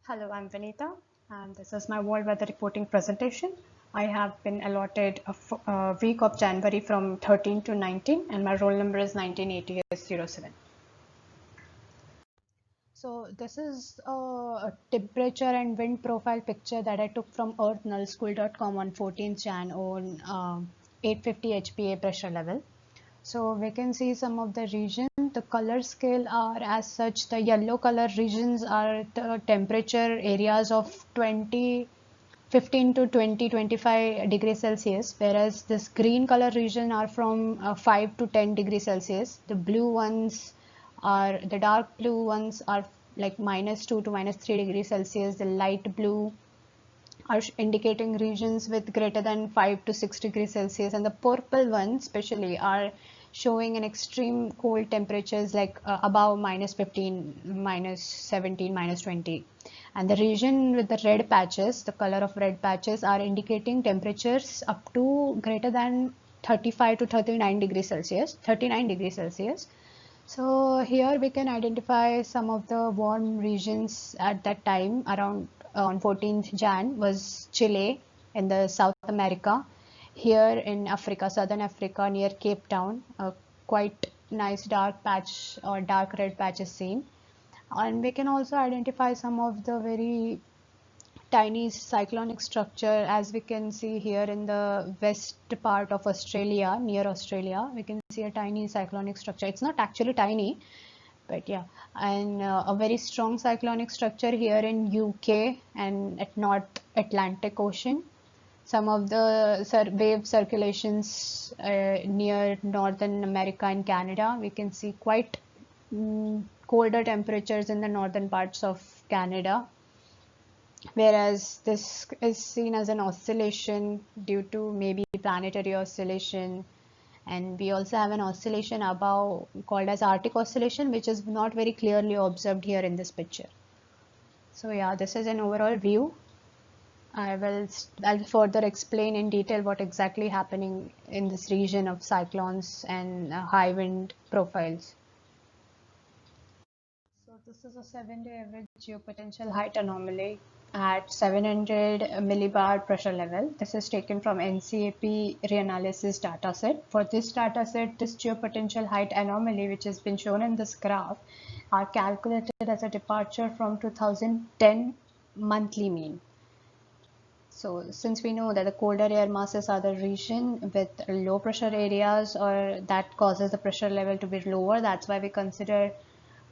Hello, I'm Vanita, and this is my world weather reporting presentation. I have been allotted a week of January from 13 to 19, and my roll number is 1980S07. So this is a temperature and wind profile picture that I took from earthnullschool.com on 14th Jan on 850 HPA pressure level. So we can see some of the regions. The color scale are as such. The yellow color regions are the temperature areas of 15 to 25 degrees Celsius, whereas this green color region are from 5 to 10 degrees Celsius. The dark blue ones are like -2 to -3 degrees Celsius. The light blue are indicating regions with greater than 5 to 6 degrees Celsius, and the purple ones especially are showing an extreme cold temperatures like above -15, -17, -20. And the region with the red patches, the color of red patches, are indicating temperatures up to greater than 35 to 39 degrees Celsius, 39 degrees Celsius. So here we can identify some of the warm regions at that time around on 14th Jan was Chile in the South America. Here in Africa, Southern Africa near Cape Town, a quite nice dark patch or dark red patch is seen. And we can also identify some of the very tiny cyclonic structure, as we can see here in the west part of Australia, near Australia. We can see a tiny cyclonic structure. It's not actually tiny, but yeah, and a very strong cyclonic structure here in UK and at North Atlantic Ocean. Some of the wave circulations near Northern America and Canada. We can see quite colder temperatures in the northern parts of Canada, whereas this is seen as an oscillation due to maybe planetary oscillation. And we also have an oscillation above called as Arctic oscillation, which is not very clearly observed here in this picture. So yeah, this is an overall view. I'll further explain in detail what exactly happening in this region of cyclones and high wind profiles. So this is a 7-day average geopotential height anomaly at 700 millibar pressure level. This is taken from NCAP reanalysis dataset. For this dataset, this geopotential height anomaly, which has been shown in this graph, are calculated as a departure from 2010 monthly mean. So since we know that the colder air masses are the region with low pressure areas or that causes the pressure level to be lower, that's why we consider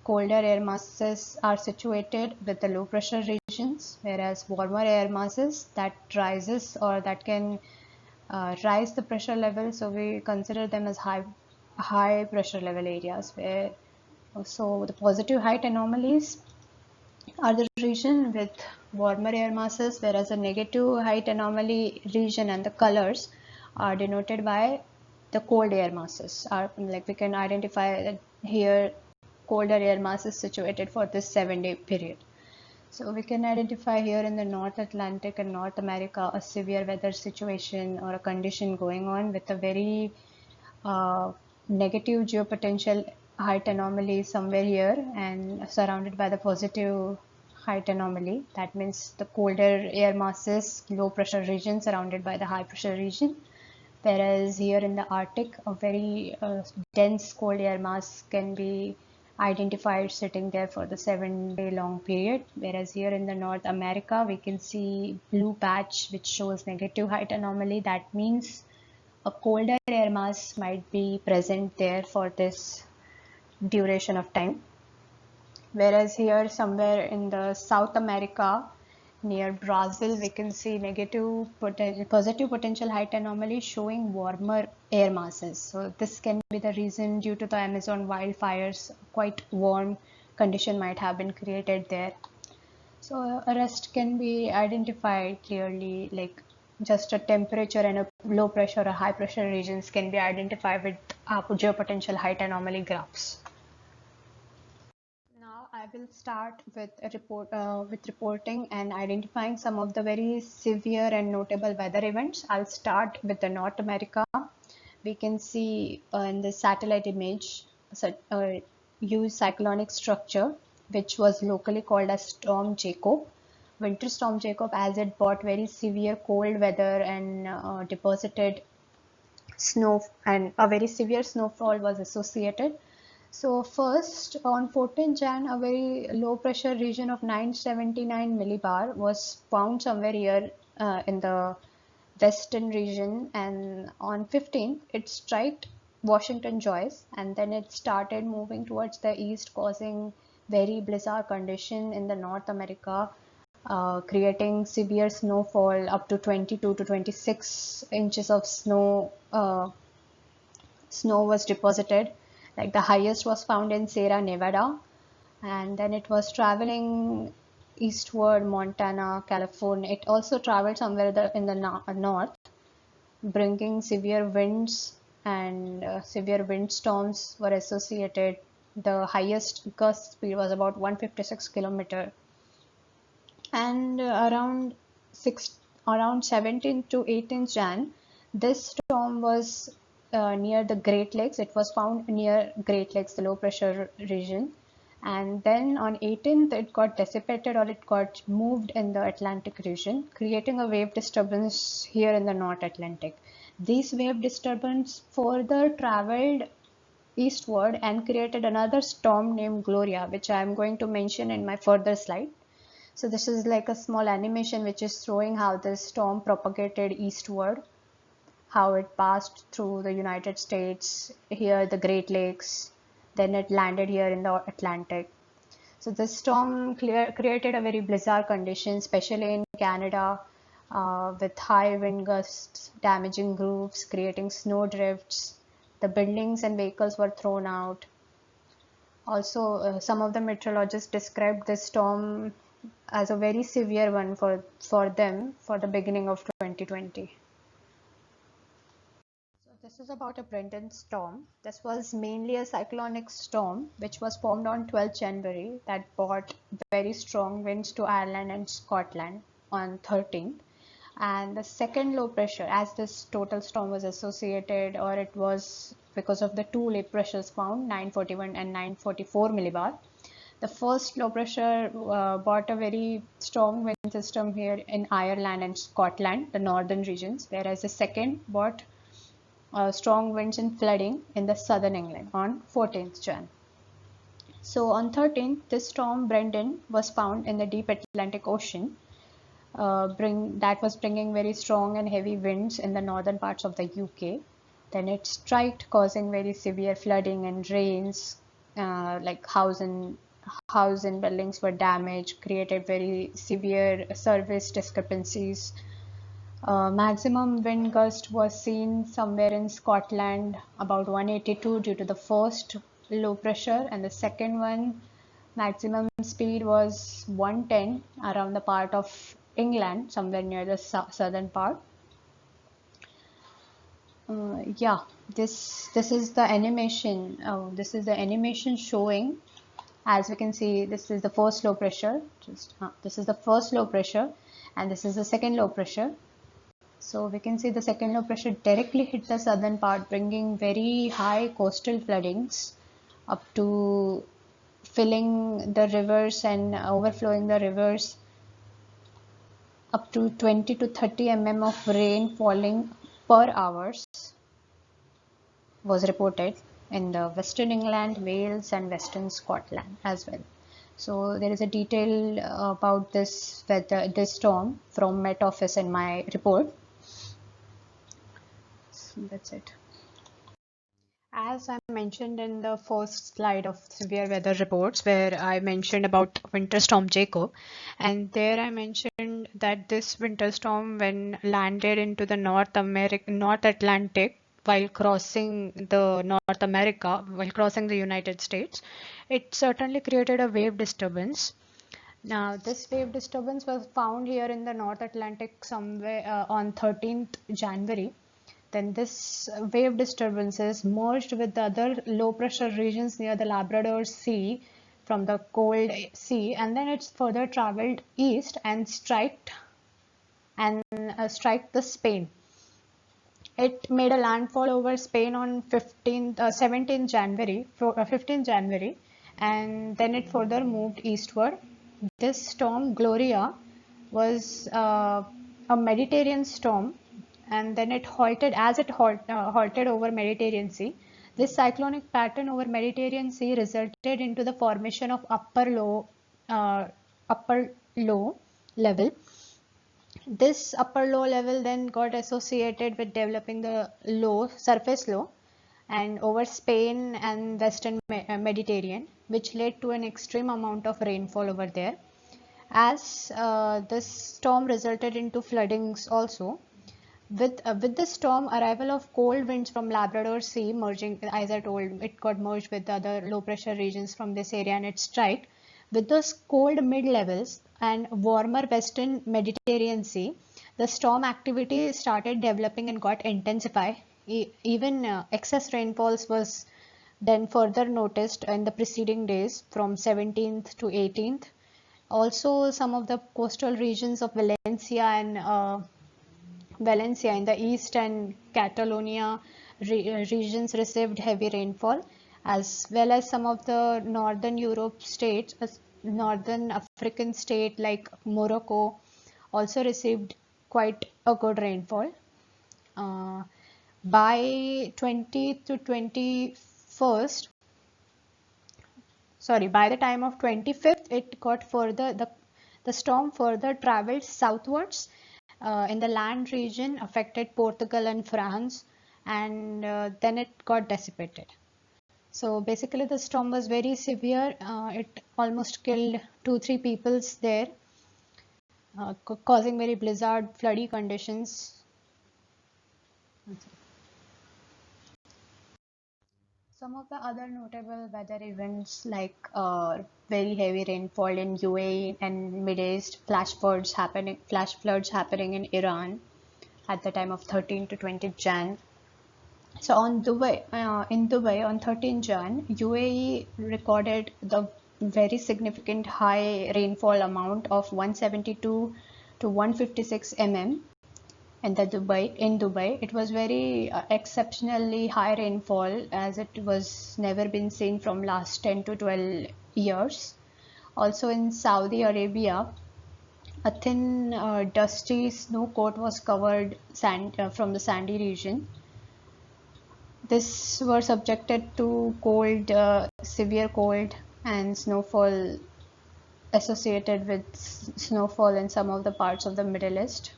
colder air masses are situated with the low pressure regions, whereas warmer air masses that rises or that can rise the pressure level, so we consider them as high pressure level areas. Where so the positive height anomalies are the region with warmer air masses, whereas the negative height anomaly region and the colors are denoted by the cold air masses. Are like we can identify that here colder air mass is situated for this 7-day period. So we can identify here in the North Atlantic and North America a severe weather situation or a condition going on with a very negative geopotential height anomaly somewhere here and surrounded by the positive height anomaly. That means the colder air masses, low pressure region surrounded by the high pressure region. Whereas here in the Arctic, a very dense cold air mass can be identified sitting there for the 7-day long period. Whereas here in the North America, we can see blue patch which shows negative height anomaly. That means a colder air mass might be present there for this duration of time. Whereas here somewhere in the South America near Brazil, we can see positive potential height anomaly showing warmer air masses. So this can be the reason due to the Amazon wildfires, quite warm condition might have been created there. So a rest can be identified clearly, like just a temperature and a low pressure or high pressure regions can be identified with geopotential height anomaly graphs. Now I will start with reporting and identifying some of the very severe and notable weather events. I'll start with the North America. We can see in the satellite image huge cyclonic structure which was locally called as Storm Jacob. Winter Storm Jacob, as it brought very severe cold weather and deposited snow, and a very severe snowfall was associated. So first, on 14 Jan, a very low pressure region of 979 millibar was found somewhere here in the western region, and on 15th it struck Washington Joyce, and then it started moving towards the east, causing very blizzard condition in the North America, creating severe snowfall up to 22 to 26 inches of snow was deposited. Like the highest was found in Sierra Nevada, and then it was traveling eastward, Montana, California. It also traveled somewhere in the north, bringing severe winds, and severe windstorms were associated. The highest gust speed was about 156 kilometer, and around 17th to 18th Jan, this storm was near the Great Lakes. It was found near Great Lakes, the low pressure region, and then on 18th it got dissipated, or it got moved in the Atlantic region, creating a wave disturbance here in the North Atlantic. These wave disturbance further traveled eastward and created another storm named Gloria, which I am going to mention in my further slide. So this is like a small animation which is showing how this storm propagated eastward, how it passed through the United States, here the Great Lakes, then it landed here in the Atlantic. So this storm created a very blizzard condition, especially in Canada, with high wind gusts, damaging roofs, creating snow drifts. The buildings and vehicles were thrown out. Also, some of the meteorologists described this storm as a very severe one for them for the beginning of 2020. So this is about a Brendan storm. This was mainly a cyclonic storm which was formed on 12th January that brought very strong winds to Ireland and Scotland on 13th. And the second low pressure, as this total storm was associated, or it was because of the two low pressures found, 941 and 944 millibar. The first low pressure brought a very strong wind system here in Ireland and Scotland, the northern regions, whereas the second brought strong winds and flooding in the southern England on 14th Jan. So on 13th, this storm Brendan was found in the deep Atlantic Ocean. That was bringing very strong and heavy winds in the northern parts of the UK. Then it struck, causing very severe flooding and rains, like house and buildings were damaged, created very severe service discrepancies. Maximum wind gust was seen somewhere in Scotland, about 182 due to the first low pressure, and the second one maximum speed was 110 around the part of England, somewhere near the southern part. Yeah, this is the animation. This is the animation showing. As we can see, this is the first low pressure. This is the first low pressure, and this is the second low pressure. So we can see the second low pressure directly hit the southern part, bringing very high coastal floodings up to filling the rivers and overflowing the rivers. Up to 20 to 30 mm of rain falling per hour was reported in the Western England, Wales and Western Scotland as well. So there is a detail about this storm from Met Office in my report. So that's it. As I mentioned in the first slide of severe weather reports, where I mentioned about winter storm Jacob, and there I mentioned that this winter storm, when landed into the North Atlantic, while crossing the United States, it certainly created a wave disturbance. Now, this wave disturbance was found here in the North Atlantic somewhere on 13th January. Then this wave disturbances merged with the other low pressure regions near the Labrador Sea from the cold sea, and then it's further traveled east and struck the Spain. It made a landfall over Spain on 17th January, 15th January, and then it further moved eastward. This storm Gloria was a Mediterranean storm, and then it halted as it halted over Mediterranean Sea. This cyclonic pattern over Mediterranean Sea resulted into the formation of uh, upper low level. This upper low level then got associated with developing the low surface low and over Spain and Western Mediterranean, which led to an extreme amount of rainfall over there. As this storm resulted into floodings also. With the storm, arrival of cold winds from Labrador Sea merging, as I told, it got merged with the other low pressure regions from this area and it struck. With those cold mid levels and warmer western Mediterranean Sea, the storm activity started developing and got intensified. Even excess rainfalls was then further noticed in the preceding days from 17th to 18th. Also, some of the coastal regions of Valencia in the east and Catalonia regions received heavy rainfall, as well as some of the northern Europe states, northern African state like Morocco also received quite a good rainfall. Uh, by 20th to 21st, sorry, by the time of 25th, it got further, the storm further traveled southwards in the land region, affected Portugal and France, and then it got dissipated. So basically the storm was very severe. It almost killed 2-3 peoples there, causing very blizzard, floody conditions. Some of the other notable weather events like very heavy rainfall in UAE and Mid East, flash floods happening in Iran at the time of 13 to 20 Jan. So in Dubai on 13 Jan, UAE recorded the very significant high rainfall amount of 172 to 156 mm. And in Dubai, it was very exceptionally high rainfall as it was never been seen from last 10 to 12 years. Also in Saudi Arabia, a thin dusty snow coat was covered from the sandy region. This were subjected to severe cold and snowfall associated with snowfall in some of the parts of the Middle East.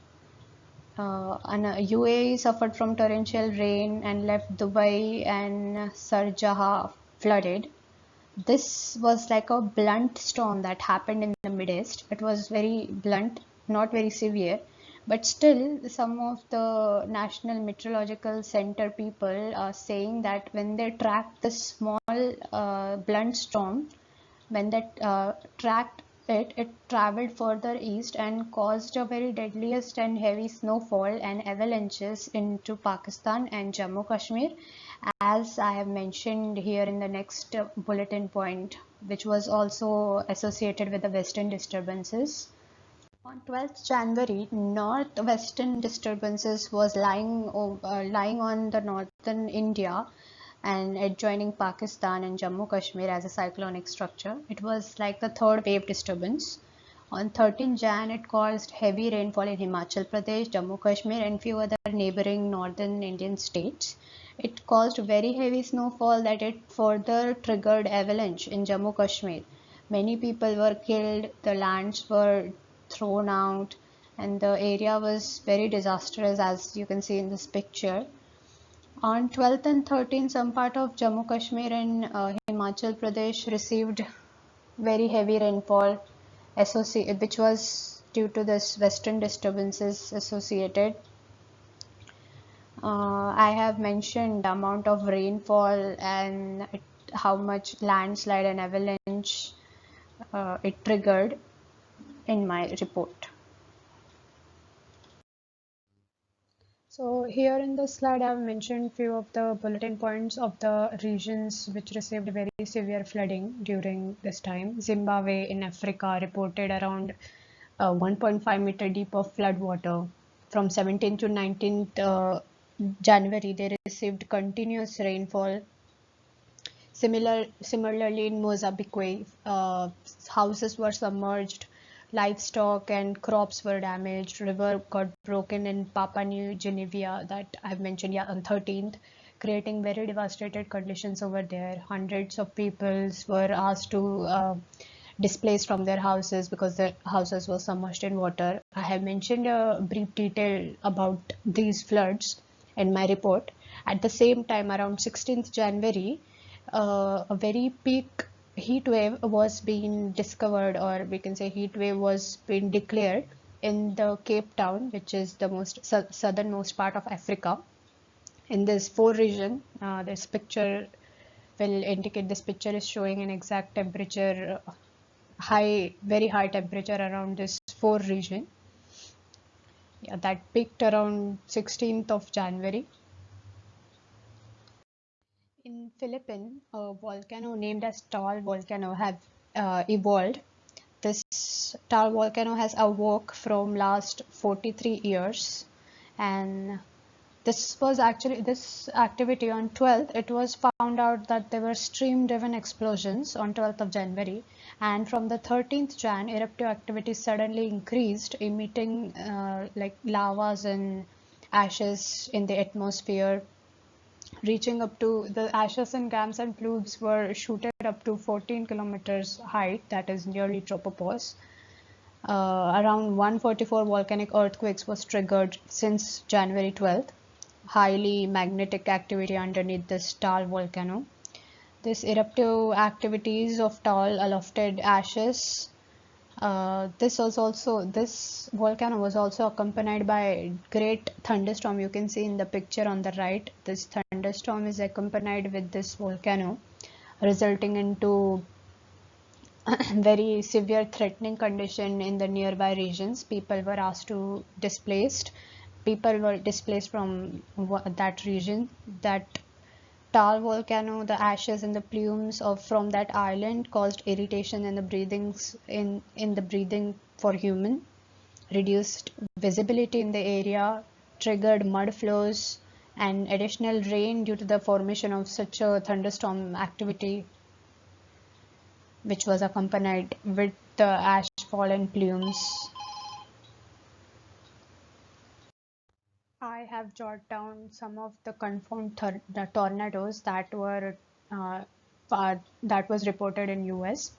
And UAE suffered from torrential rain and left Dubai and Sharjah flooded. This was like a blunt storm that happened in the Mid East. It was very blunt, not very severe, but still some of the National Meteorological Center people are saying that when they tracked the small blunt storm, when they tracked it traveled further east and caused a very deadliest and heavy snowfall and avalanches into Pakistan and Jammu Kashmir, as I have mentioned here in the next bulletin point, which was also associated with the western disturbances. On 12th January, northwestern disturbances was lying on the northern India and adjoining Pakistan and Jammu Kashmir as a cyclonic structure. It was like the third wave disturbance. On 13 Jan, it caused heavy rainfall in Himachal Pradesh, Jammu Kashmir, and few other neighboring northern Indian states. It caused very heavy snowfall that it further triggered avalanche in Jammu Kashmir. Many people were killed, the lands were thrown out, and the area was very disastrous, as you can see in this picture. On 12th and 13th, some part of Jammu Kashmir and Himachal Pradesh received very heavy rainfall which was due to this western disturbances associated. I have mentioned the amount of rainfall and how much landslide and avalanche it triggered in my report. So here in the slide, I have mentioned few of the bulletin points of the regions which received very severe flooding during this time. Zimbabwe in Africa reported around 1.5 meter deep of flood water. From 17th to 19th January, they received continuous rainfall. Similarly in Mozambique, houses were submerged, livestock and crops were damaged. River got broken in Papua New Guinea that I've mentioned, yeah, on 13th, creating very devastated conditions over there. Hundreds of peoples were asked to displaced from their houses because their houses were submerged in water. I have mentioned a brief detail about these floods in my report. At the same time, around 16th January, a very peak heat wave was being discovered, or we can say heat wave was being declared in the Cape Town, which is the most southernmost part of Africa. In this four region, this picture will indicate, this picture is showing an exact temperature, very high temperature around this four region. Yeah, that peaked around 16th of January. In Philippines, a volcano named as Taal volcano have evolved. This Taal volcano has awoke from last 43 years, and this activity on 12th, it was found out that there were stream driven explosions on 12th of January, and from the 13th Jan, eruptive activity suddenly increased, emitting like lavas and ashes in the atmosphere, reaching up to the ashes and gas and plumes were shooted up to 14 kilometers height, that is nearly tropopause. Around 144 volcanic earthquakes was triggered since January 12th. Highly magnetic activity underneath this Taal volcano. This eruptive activities of Taal lofted ashes. This volcano was also accompanied by great thunderstorm. You can see in the picture on the right, this thunderstorm is accompanied with this volcano, resulting into very severe threatening condition in the nearby regions. People were asked to displaced. People were displaced from that region. That Taal volcano, the ashes and the plumes from that island caused irritation in the breathing for human, reduced visibility in the area, triggered mud flows, and additional rain due to the formation of such a thunderstorm activity, which was accompanied with the ash fall and plumes. I have jotted down some of the confirmed the tornadoes that were that was reported in US.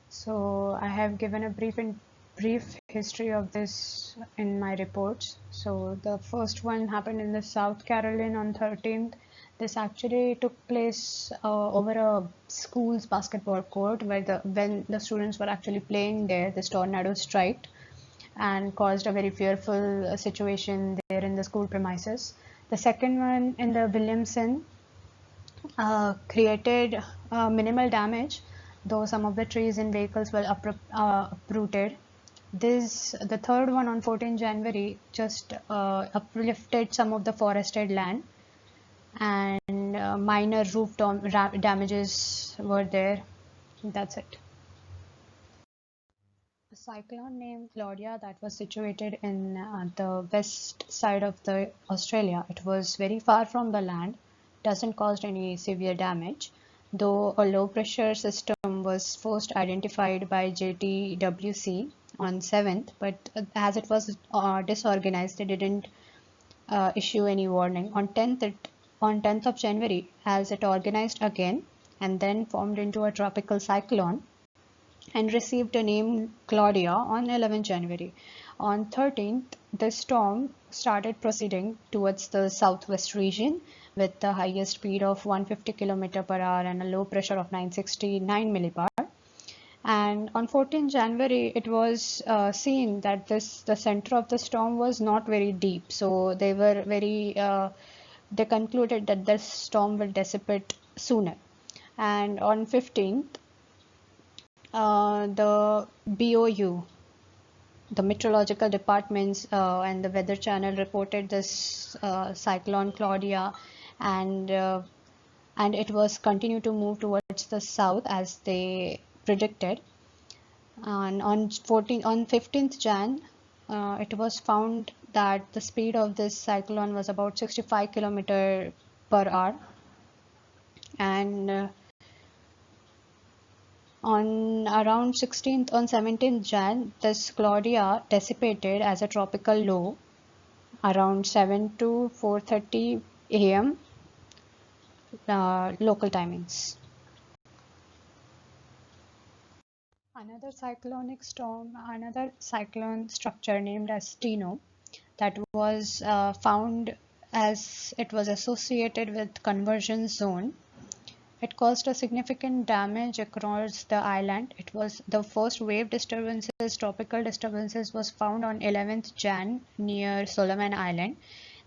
So I have given a brief history of this in my reports. So the first one happened in the South Carolina on 13th. This actually took place over a school's basketball court where when the students were actually playing there, this tornado struck and caused a very fearful situation there in the school premises. The second one in the Williamson created minimal damage, though some of the trees and vehicles were uprooted. The third one on 14 January just uplifted some of the forested land, and minor roof damages were there. That's it. A cyclone named Claudia that was situated in the west side of the Australia. It was very far from the land, doesn't cause any severe damage, though a low pressure system was first identified by JTWC on 7th, but as it was disorganized, they didn't issue any warning. On 10th of January, as it organized again and then formed into a tropical cyclone, and received a name Claudia on 11 January. On 13th, the storm started proceeding towards the southwest region with the highest speed of 150 km per hour and a low pressure of 969 millibar. And on 14 January, it was seen that the center of the storm was not very deep. So they concluded that the storm will dissipate sooner. And on 15th, the BOU, the meteorological departments and the weather channel reported this cyclone Claudia, and it was continued to move towards the south as they predicted. And on 15th Jan, it was found that the speed of this cyclone was about 65 km per hour, and On around 17th Jan, this Claudia dissipated as a tropical low around 7 to 4:30 a.m. Local timings. Another cyclone structure named as Tino that was found as it was associated with convergence zone. It caused a significant damage across the island. It was the first wave disturbances, tropical disturbances was found on 11th Jan near Solomon Island.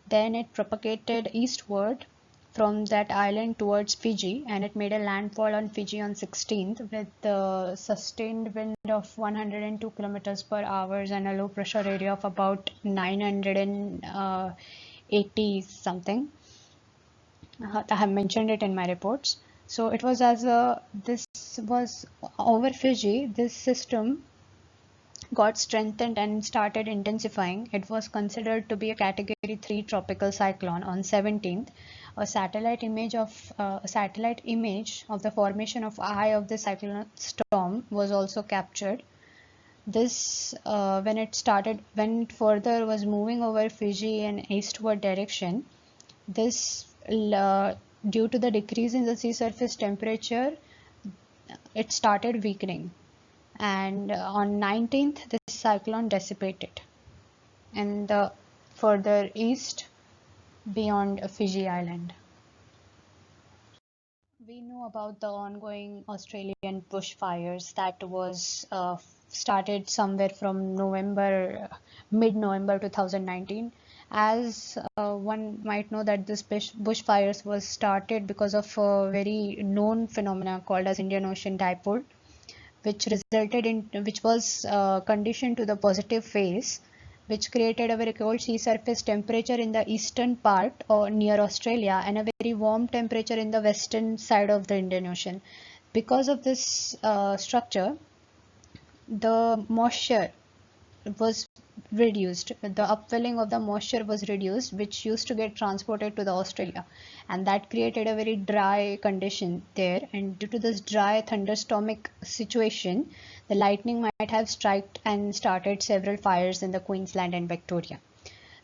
Then it propagated eastward from that island towards Fiji, and it made a landfall on Fiji on 16th with the sustained wind of 102 kilometers per hour and a low pressure area of about 980 something. I have mentioned it in my reports. So it was this was over Fiji. This system got strengthened and started intensifying. It was considered to be a Category 3 tropical cyclone on 17th. A satellite image of the formation of eye of the cyclone storm was also captured. This when it further was moving over Fiji in eastward direction. This due to the decrease in the sea surface temperature, it started weakening, and on 19th this cyclone dissipated in the further east beyond Fiji Island. We know about the ongoing Australian bushfires that was started somewhere from mid-November 2019. As one might know that this bushfires was started because of a very known phenomena called as Indian Ocean Dipole, which was conditioned to the positive phase, which created a very cold sea surface temperature in the eastern part or near Australia and a very warm temperature in the western side of the Indian Ocean. Because of this structure, the moisture was reduced. The upwelling of the moisture was reduced, which used to get transported to the Australia, and that created a very dry condition there. And due to this dry thunderstormic situation, the lightning might have struck and started several fires in the Queensland and Victoria.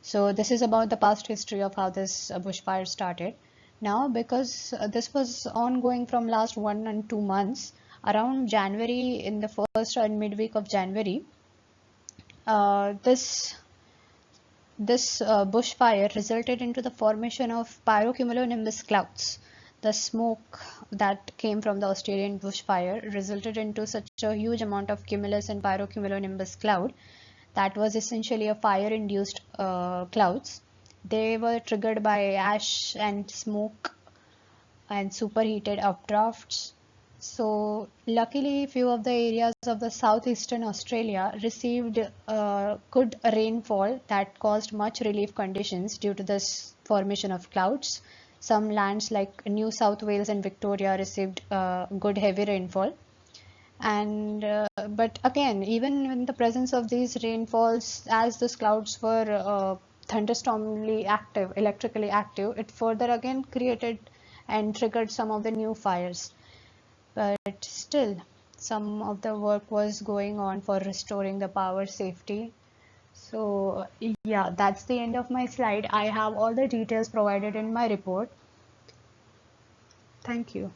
So this is about the past history of how this bushfire started. Now, because this was ongoing from last 1 and 2 months, around January, in the first and midweek of January, this bushfire resulted into the formation of pyrocumulonimbus clouds. The smoke that came from the Australian bushfire resulted into such a huge amount of cumulus and pyrocumulonimbus cloud that was essentially a fire-induced clouds. They were triggered by ash and smoke and superheated updrafts. So luckily, few of the areas of the southeastern Australia received good rainfall that caused much relief conditions due to this formation of clouds. Some lands like New South Wales and Victoria received good heavy rainfall. And but again, even in the presence of these rainfalls, as those clouds were thunderstormily active, electrically active, it further again created and triggered some of the new fires. But still, some of the work was going on for restoring the power safety. So yeah, that's the end of my slide. I have all the details provided in my report. Thank you.